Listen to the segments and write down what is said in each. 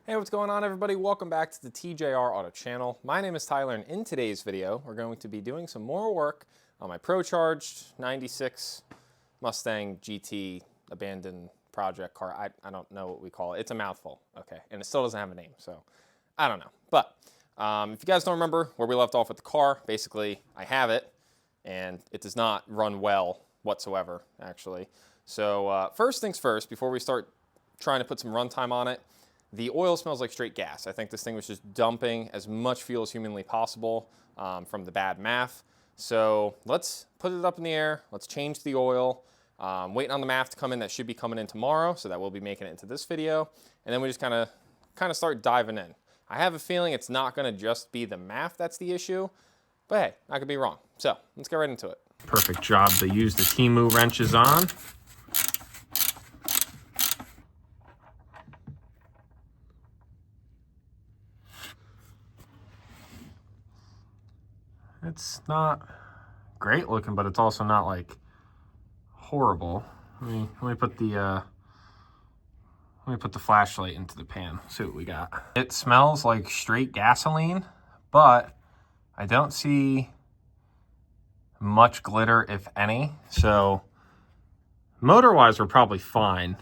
Hey, what's going on, everybody? Welcome back to the TJR Auto channel. My name is Tyler, and in today's video, we're going to be doing some more work on my Procharged 96 Mustang GT abandoned project car. I don't know what we call it. It's a mouthful, okay? And it still doesn't have a name, so I don't know. But if you guys don't remember where we left off with the car, basically, I have it, and it does not run well whatsoever, actually. So first things first, before we start trying to put some runtime on it, the oil smells like straight gas. I think this thing was just dumping as much fuel as humanly possible from the bad MAF. So let's put it up in the air. Let's change the oil. Waiting on the MAF to come in. That should be coming in tomorrow, so that we'll be making it into this video. And then we just kind of start diving in. I have a feeling it's not going to just be the MAF that's the issue, but hey, I could be wrong. So let's get right into it. Perfect job to use the Timu wrenches on. It's not great looking, but it's also not like horrible. Let me put the flashlight into the pan. See what we got. It smells like straight gasoline, but I don't see much glitter, if any. So motor-wise, we're probably fine.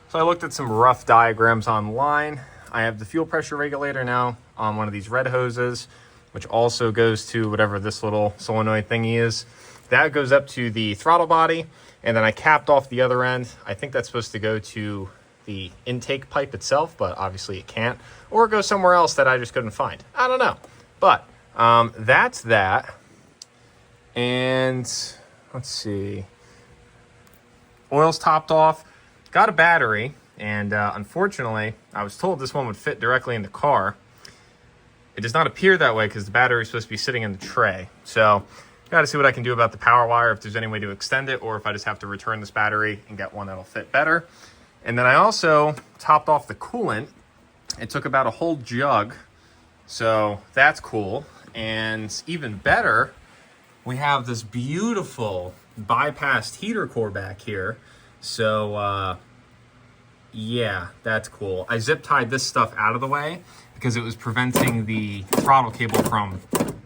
So I looked at some rough diagrams online. I have the fuel pressure regulator now on one of these red hoses, which also goes to whatever this little solenoid thingy is. That goes up to the throttle body, and then I capped off the other end. I think that's supposed to go to the intake pipe itself, but obviously it can't. Or go somewhere else that I just couldn't find. I don't know. But that's that. And let's see. Oil's topped off. Got a battery. And unfortunately, I was told this one would fit directly in the car. It does not appear that way because the battery is supposed to be sitting in the tray. So got to see what I can do about the power wire, if there's any way to extend it, or if I just have to return this battery and get one that'll fit better. And then I also topped off the coolant. It took about a whole jug. So that's cool. And even better, we have this beautiful bypassed heater core back here. So yeah, that's cool. I zip tied this stuff out of the way because it was preventing the throttle cable from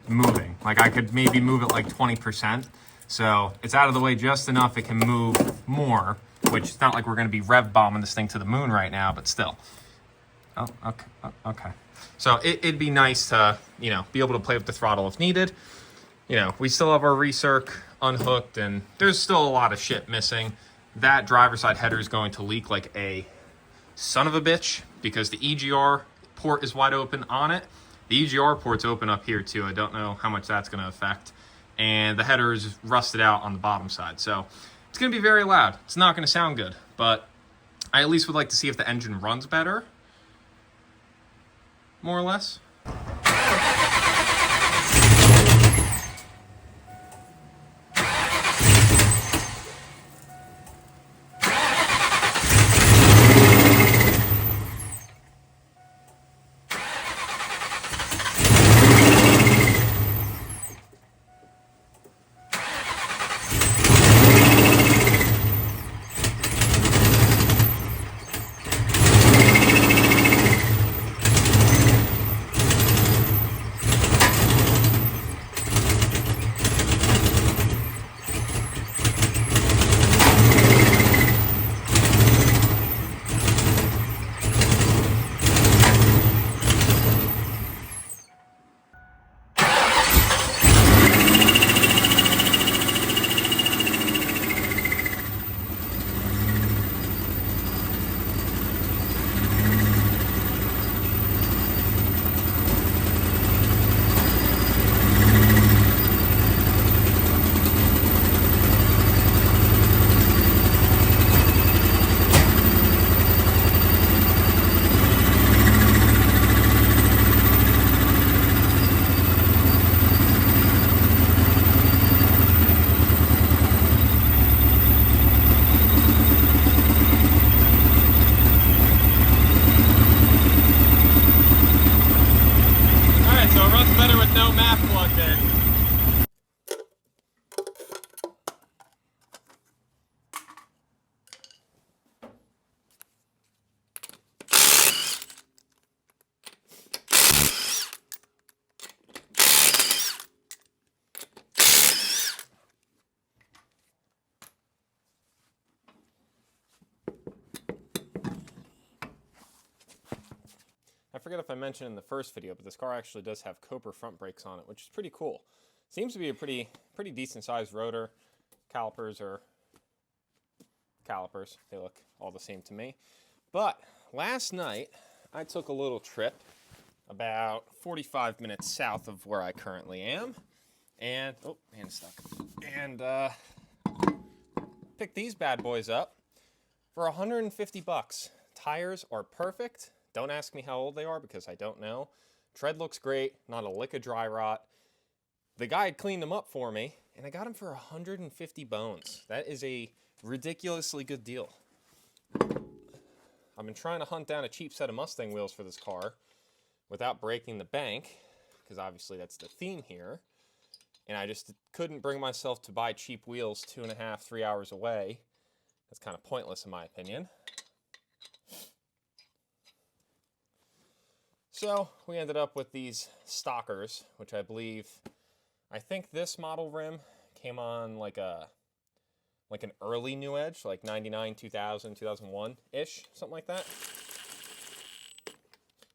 moving. Like I could maybe move it like 20%. So it's out of the way just enough it can move more, which it's not like we're going to be rev bombing this thing to the moon right now, but still. Oh, okay. Okay. So it'd be nice to, be able to play with the throttle if needed. We still have our recirc unhooked and there's still a lot of shit missing. That driver's side header is going to leak like a son of a bitch because the EGR port is wide open on it. The EGR port's open up here too. I don't know how much that's going to affect. And the header is rusted out on the bottom side. So it's going to be very loud. It's not going to sound good, but I at least would like to see if the engine runs better. More or less. forget if I mentioned in the first video, but this car actually does have Cobra front brakes on it, which is pretty cool. Seems to be a pretty decent sized rotor. Calipers are calipers. They look all the same to me. But last night, I took a little trip about 45 minutes south of where I currently am. And, oh, hand's stuck. And picked these bad boys up for 150 bucks. Tires are perfect. Don't ask me how old they are because I don't know. Tread looks great, not a lick of dry rot. The guy had cleaned them up for me, and I got them for 150 bones. That is a ridiculously good deal. I've been trying to hunt down a cheap set of Mustang wheels for this car without breaking the bank, because obviously that's the theme here. And I just couldn't bring myself to buy cheap wheels 2.5, 3 hours away. That's kind of pointless in my opinion. So we ended up with these stockers, which I think this model rim came on like an early new edge, like 99, 2000, 2001-ish, something like that.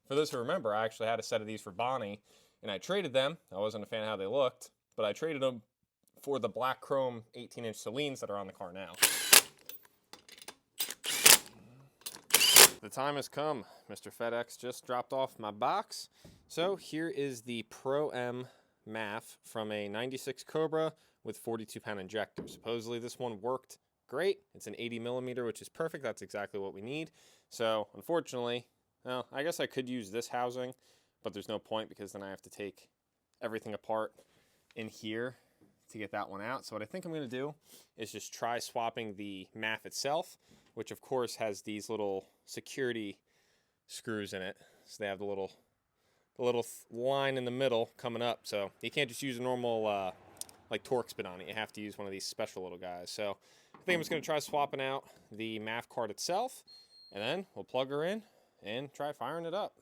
For those who remember, I actually had a set of these for Bonnie, and I traded them. I wasn't a fan of how they looked, but I traded them for the black chrome 18-inch Celines that are on the car now. The time has come. Mr. FedEx just dropped off my box. So here is the Pro M MAF from a 96 Cobra with 42-pound injector. Supposedly this one worked great. It's an 80 millimeter, which is perfect. That's exactly what we need. So unfortunately, well, I guess I could use this housing, but there's no point because then I have to take everything apart in here to get that one out. So what I think I'm going to do is just try swapping the MAF itself, which of course has these little security screws in it. So they have the little line in the middle coming up. So you can't just use a normal like Torx bit on it. You have to use one of these special little guys. So I think I'm just going to try swapping out the MAF card itself, and then we'll plug her in and try firing it up.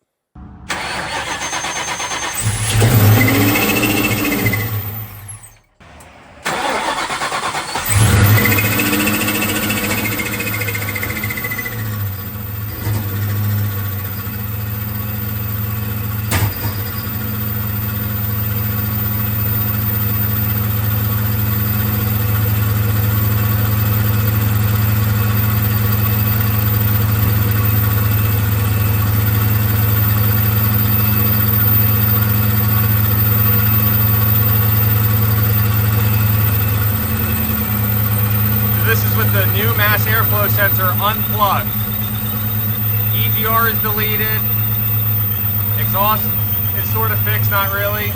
This is with the new mass airflow sensor unplugged. EGR is deleted. Exhaust is sort of fixed, not really.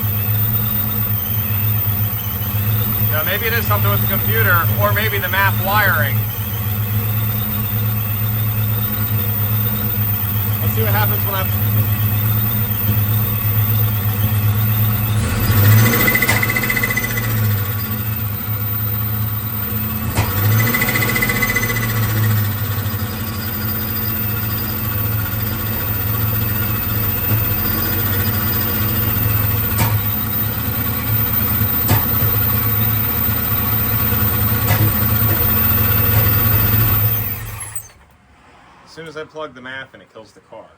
Now maybe it is something with the computer, or maybe the MAF wiring. Let's see what happens when I... As soon as I plug the MAF in, it kills the car.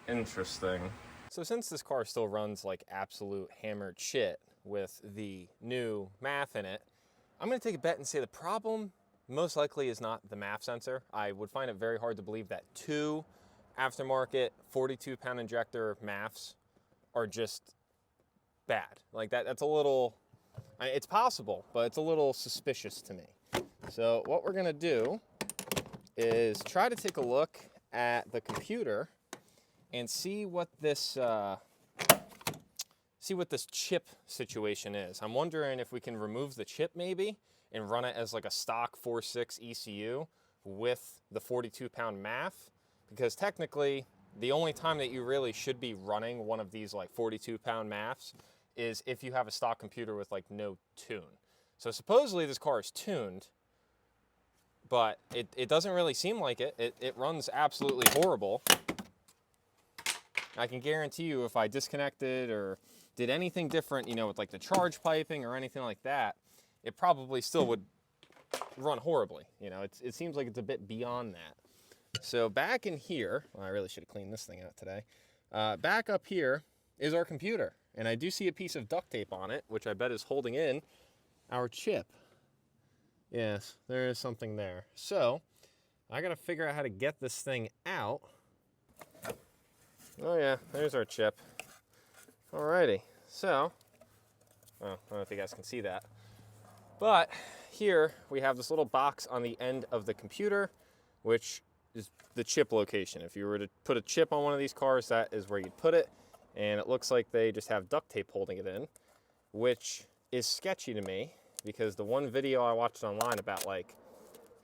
Interesting. So since this car still runs like absolute hammered shit with the new MAF in it, I'm going to take a bet and say the problem most likely is not the MAF sensor. I would find it very hard to believe that two aftermarket 42-pound injector MAFs are just bad. Like that's a little, it's possible, but it's a little suspicious to me. So what we're going to do is try to take a look at the computer and see what this chip situation is. I'm wondering if we can remove the chip maybe and run it as like a stock 4.6 ECU with the 42-pound MAF, because technically the only time that you really should be running one of these like 42-pound MAFs is if you have a stock computer with like no tune. So supposedly this car is tuned, but it doesn't really seem like it. It runs absolutely horrible. I can guarantee you if I disconnected or did anything different, you know, with like the charge piping or anything like that, it probably still would run horribly. You know, it seems like it's a bit beyond that. So back in here, well, I really should have cleaned this thing out today. Back up here is our computer. And I do see a piece of duct tape on it, which I bet is holding in our chip. Yes, there is something there. So I gotta figure out how to get this thing out. Oh yeah, there's our chip. Alrighty, so, I don't know if you guys can see that. But here we have this little box on the end of the computer, which is the chip location. If you were to put a chip on one of these cars, that is where you'd put it. And it looks like they just have duct tape holding it in, which is sketchy to me because the one video I watched online about like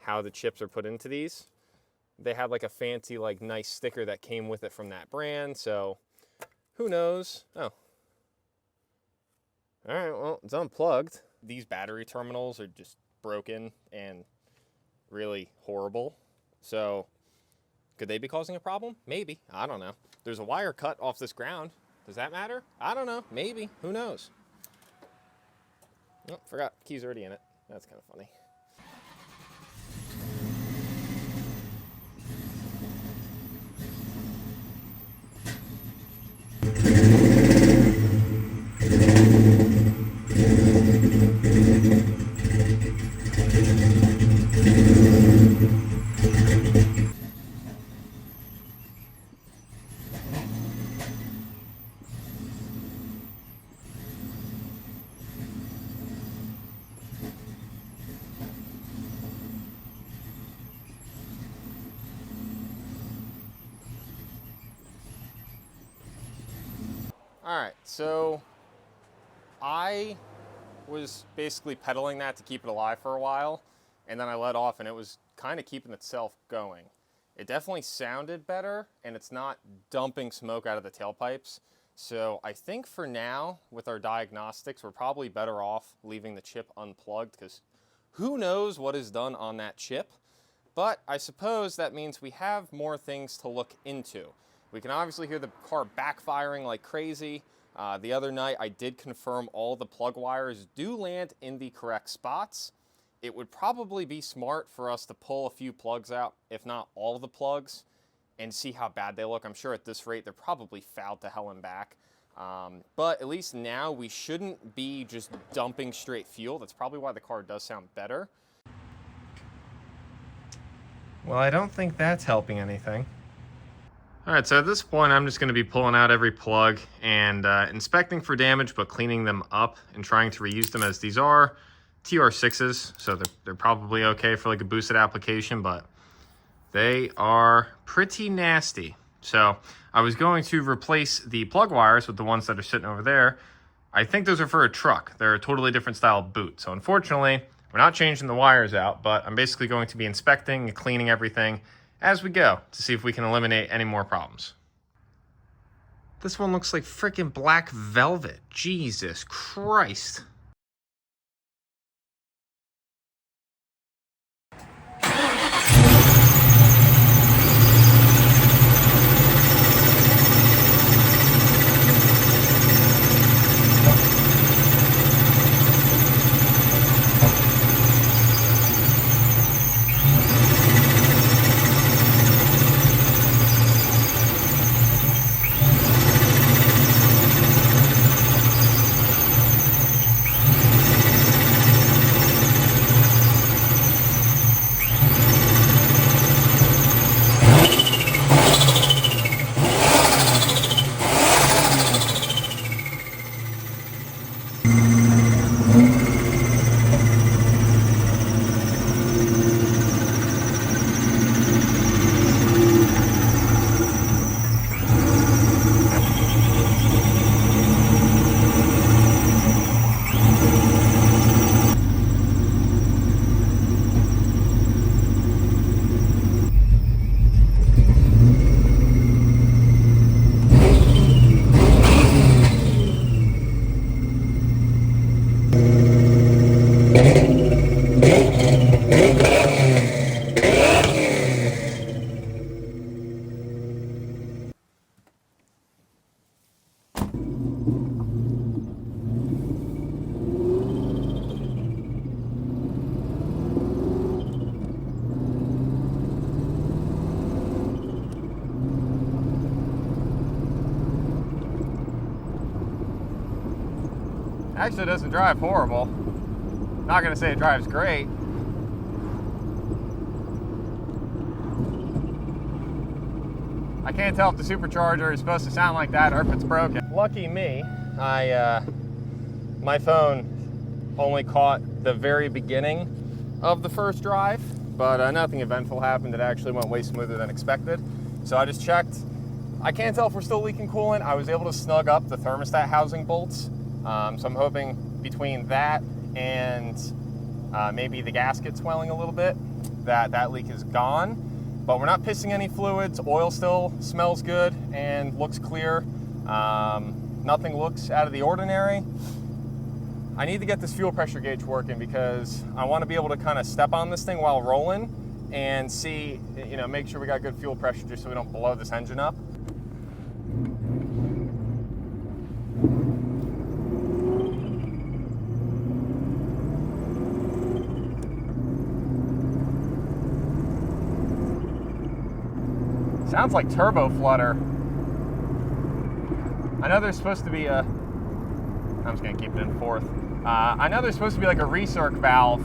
how the chips are put into these, they had like a fancy, like nice sticker that came with it from that brand. So who knows? Oh. All right, well, it's unplugged. These battery terminals are just broken and really horrible. So could they be causing a problem? Maybe. I don't know. There's a wire cut off this ground. Does that matter? I don't know. Maybe. Who knows? Oh, forgot. Key's already in it. That's kind of funny. All right, so I was basically pedaling that to keep it alive for a while, and then I let off and it was kind of keeping itself going. It definitely sounded better, and it's not dumping smoke out of the tailpipes. So I think for now, with our diagnostics, we're probably better off leaving the chip unplugged because who knows what is done on that chip. But I suppose that means we have more things to look into. We can obviously hear the car backfiring like crazy. The other night I did confirm all the plug wires do land in the correct spots. It would probably be smart for us to pull a few plugs out, if not all the plugs, and see how bad they look. I'm sure at this rate they're probably fouled to hell and back. But at least now we shouldn't be just dumping straight fuel. That's probably why the car does sound better. Well, I don't think that's helping anything. All right, so at this point, I'm just going to be pulling out every plug and inspecting for damage, but cleaning them up and trying to reuse them, as these are TR6s, so they're probably okay for like a boosted application, but they are pretty nasty. So I was going to replace the plug wires with the ones that are sitting over there. I think those are for a truck. They're a totally different style of boot. So unfortunately, we're not changing the wires out, but I'm basically going to be inspecting and cleaning everything as we go to see if we can eliminate any more problems. This one looks like freaking black velvet. Jesus Christ. Actually, it doesn't drive horrible. Not gonna say it drives great. I can't tell if the supercharger is supposed to sound like that or if it's broken. Lucky me, my phone only caught the very beginning of the first drive, but nothing eventful happened. It actually went way smoother than expected. So I just checked. I can't tell if we're still leaking coolant. I was able to snug up the thermostat housing bolts. So I'm hoping between that and maybe the gasket swelling a little bit, that leak is gone. But we're not pissing any fluids. Oil still smells good and looks clear. Nothing looks out of the ordinary. I need to get this fuel pressure gauge working because I want to be able to kind of step on this thing while rolling and see, make sure we got good fuel pressure just so we don't blow this engine up. Sounds like turbo flutter. I know there's supposed to be I'm just gonna keep it in fourth. I know there's supposed to be like a recirc valve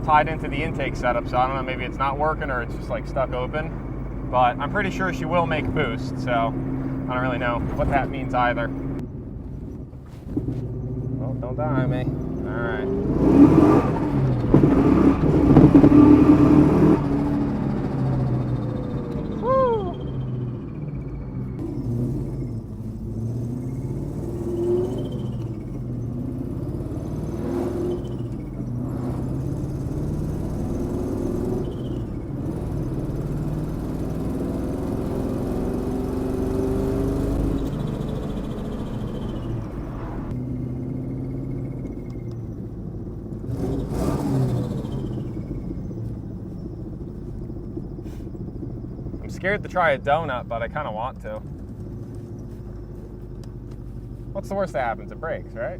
tied into the intake setup, so I don't know, maybe it's not working or it's just like stuck open. But I'm pretty sure she will make boost, so I don't really know what that means either. Well, don't die on me. All right. Scared to try a donut, but I kind of want to. What's the worst that happens? It breaks, right?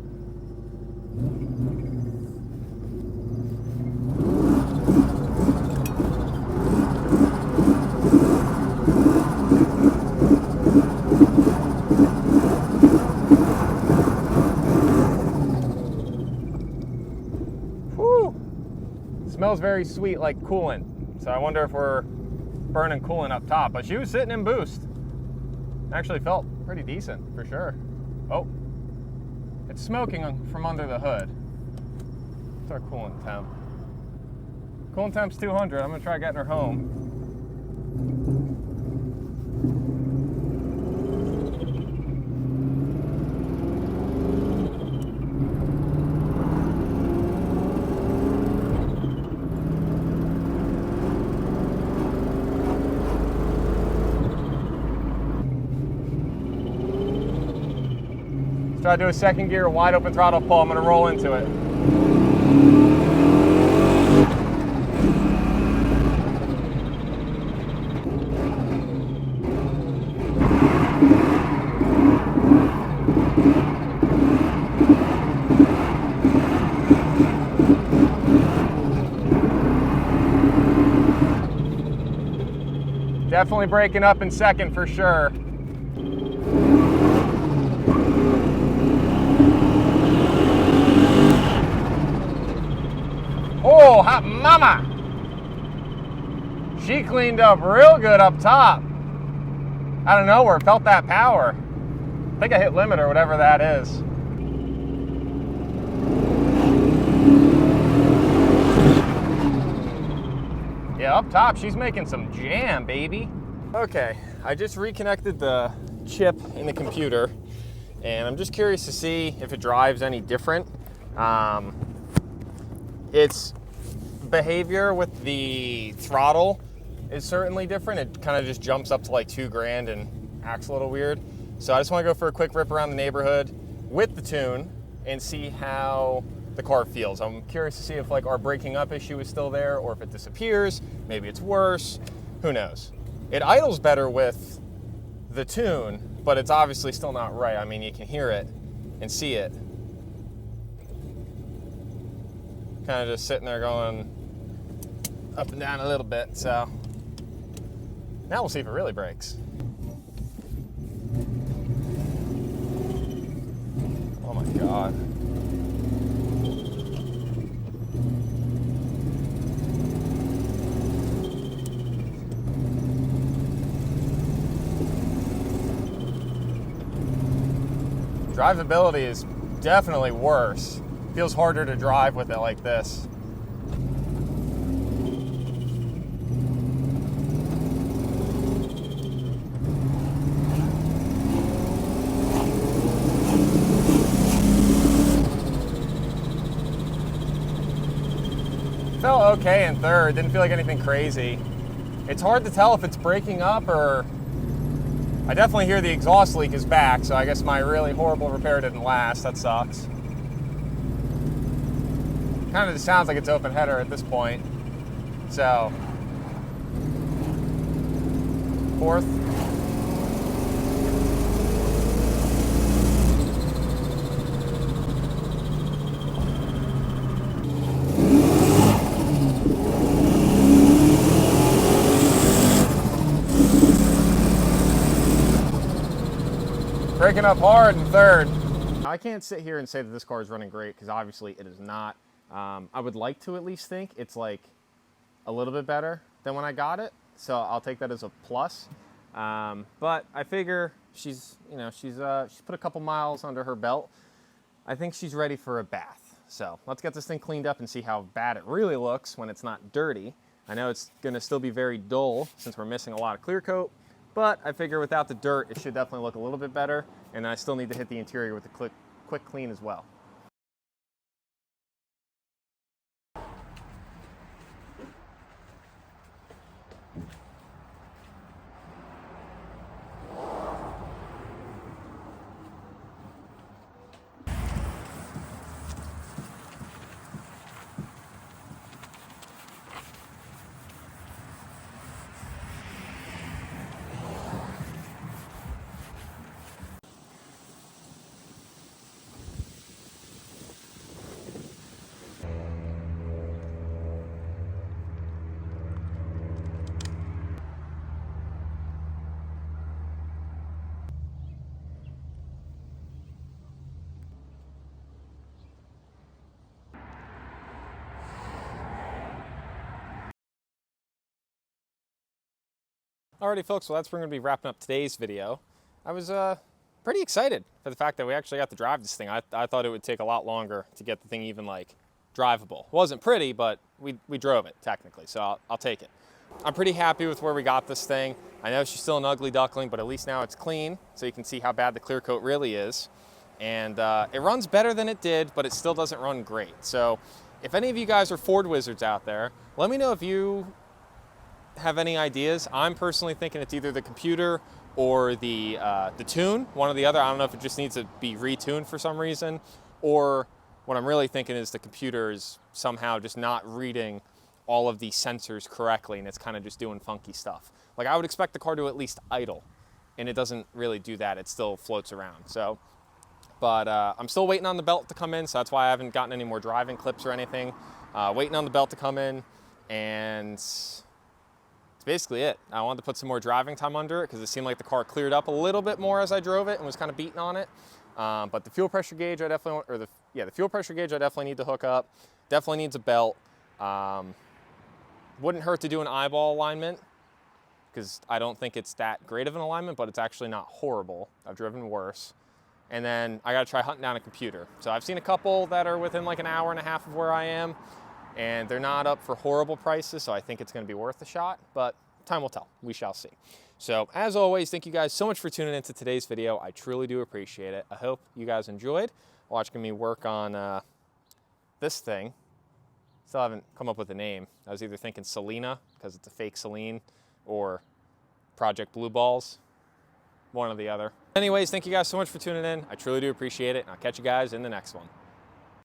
Whew! Smells very sweet, like coolant. So I wonder if we're burning coolant up top, but she was sitting in boost. Actually felt pretty decent for sure. Oh, it's smoking from under the hood. What's our coolant temp? Coolant temp's 200. I'm gonna try getting her home. Try to do a second gear, wide open throttle pull. I'm going to roll into it. Definitely breaking up in second for sure. Oh, hot mama! She cleaned up real good up top. Out of nowhere, felt that power. I think I hit limit or whatever that is. Yeah, up top, she's making some jam, baby. Okay, I just reconnected the chip in the computer, and I'm just curious to see if it drives any different. Its behavior with the throttle is certainly different. It kind of just jumps up to like 2 grand and acts a little weird. So I just want to go for a quick rip around the neighborhood with the tune and see how the car feels. I'm curious to see if like our breaking up issue is still there or if it disappears. Maybe it's worse. Who knows? It idles better with the tune, but it's obviously still not right. I mean, you can hear it and see it. Kind of just sitting there going up and down a little bit. So now we'll see if it really breaks. Oh my God. Drivability is definitely worse. Feels harder to drive with it like this. Felt okay in third, didn't feel like anything crazy. It's hard to tell if it's breaking up or... I definitely hear the exhaust leak is back, so I guess my really horrible repair didn't last. That sucks. Kind of just sounds like it's open header at this point. So, fourth. Breaking up hard in third. I can't sit here and say that this car is running great because obviously it is not. I would like to at least think it's like a little bit better than when I got it, so I'll take that as a plus. But I figure she's put a couple miles under her belt. I think she's ready for a bath. So let's get this thing cleaned up and see how bad it really looks when it's not dirty. I know it's going to still be very dull since we're missing a lot of clear coat. But I figure without the dirt, it should definitely look a little bit better. And I still need to hit the interior with a quick clean as well. Alrighty folks, well that's where we're going to be wrapping up today's video. I was pretty excited for the fact that we actually got to drive this thing. I thought it would take a lot longer to get the thing even like drivable. It wasn't pretty, but we drove it technically, so I'll take it. I'm pretty happy with where we got this thing. I know she's still an ugly duckling, but at least now it's clean, so you can see how bad the clear coat really is. And it runs better than it did, but it still doesn't run great. So if any of you guys are Ford wizards out there, let me know if you have any ideas. I'm personally thinking it's either the computer or the tune, one or the other. I don't know if it just needs to be retuned for some reason, or what I'm really thinking is the computer is somehow just not reading all of the sensors correctly and it's kind of just doing funky stuff. Like I would expect the car to at least idle, and it doesn't really do that. It still floats around. So, but I'm still waiting on the belt to come in, so that's why I haven't gotten any more driving clips or anything. Waiting on the belt to come in, and basically it. I wanted to put some more driving time under it because it seemed like the car cleared up a little bit more as I drove it and was kind of beating on it. But the fuel pressure gauge I definitely, the fuel pressure gauge I definitely need to hook up. Definitely needs a belt. Wouldn't hurt to do an eyeball alignment because I don't think it's that great of an alignment, but it's actually not horrible. I've driven worse. And then I got to try hunting down a computer. So I've seen a couple that are within like an hour and a half of where I am, and they're not up for horrible prices, so I think it's going to be worth a shot, but time will tell. We shall see. So as always, thank you guys so much for tuning into today's video. I truly do appreciate it. I hope you guys enjoyed watching me work on this thing. Still haven't come up with a name. I was either thinking Selena, because it's a fake Celine, or Project Blue Balls, one or the other. Anyways, thank you guys so much for tuning in. I truly do appreciate it, and I'll catch you guys in the next one.